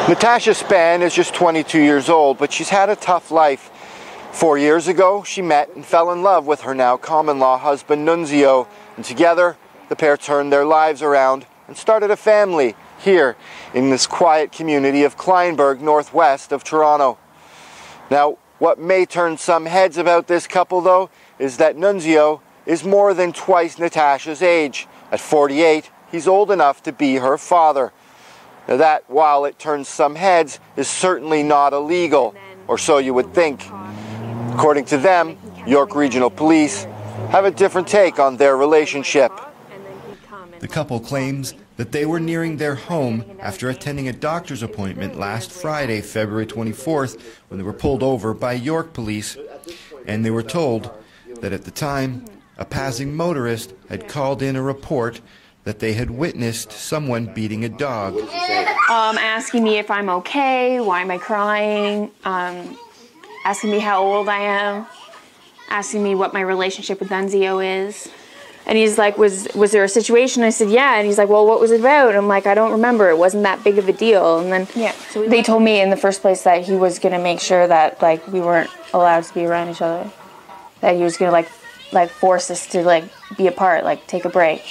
Natasha Span is just 22 years old, but she's had a tough life. 4 years ago, she met and fell in love with her now common-law husband, Nunzio, and together, the pair turned their lives around and started a family here in this quiet community of Kleinburg, northwest of Toronto. Now, what may turn some heads about this couple, though, is that Nunzio is more than twice Natasha's age. At 48, he's old enough to be her father. Now that, while it turns some heads, is certainly not illegal, or so you would think. According to them, York Regional Police have a different take on their relationship. The couple claims that they were nearing their home after attending a doctor's appointment last Friday, February 24th, when they were pulled over by York Police, and they were told that at the time, a passing motorist had called in a report that they had witnessed someone beating a dog. Asking me if I'm okay, why am I crying, asking me how old I am, asking me what my relationship with Nunzio is. And he's like, was there a situation? I said, yeah. And he's like, well, what was it about? And I'm like, I don't remember. It wasn't that big of a deal. And then so they told me in the first place that he was going to make sure that, like, we weren't allowed to be around each other. That he was going to, like force us to, like, be apart, like, take a break.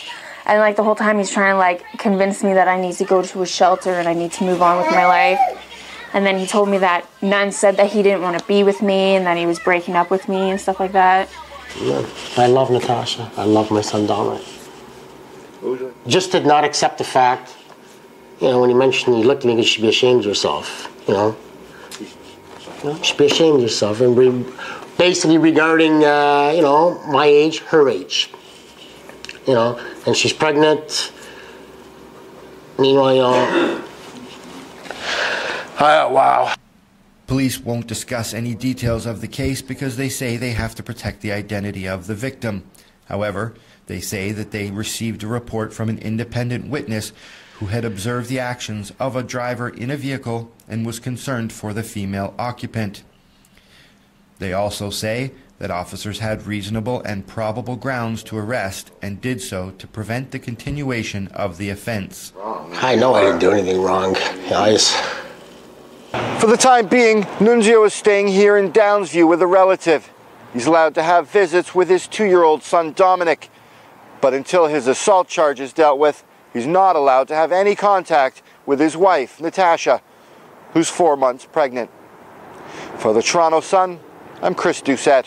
And, like, the whole time he's trying to, like, convince me that I need to go to a shelter and I need to move on with my life. And then he told me that Nun said that he didn't want to be with me and that he was breaking up with me and stuff like that. I love Natasha. I love my son Dominic. Just did not accept the fact, you know, when he mentioned, he looked at me, you should be ashamed of yourself, you know. You should be ashamed of yourself. And basically regarding, you know, my age, her age. You know, and she's pregnant. Meanwhile, you know, wow. Police won't discuss any details of the case because they say they have to protect the identity of the victim. However, they say that they received a report from an independent witness who had observed the actions of a driver in a vehicle and was concerned for the female occupant. They also say that officers had reasonable and probable grounds to arrest and did so to prevent the continuation of the offense. I know I didn't do anything wrong, guys. For the time being, Nunzio is staying here in Downsview with a relative. He's allowed to have visits with his 2-year-old son Dominic. But until his assault charge is dealt with, he's not allowed to have any contact with his wife, Natasha, who's 4 months pregnant. For the Toronto Sun, I'm Chris Doucette.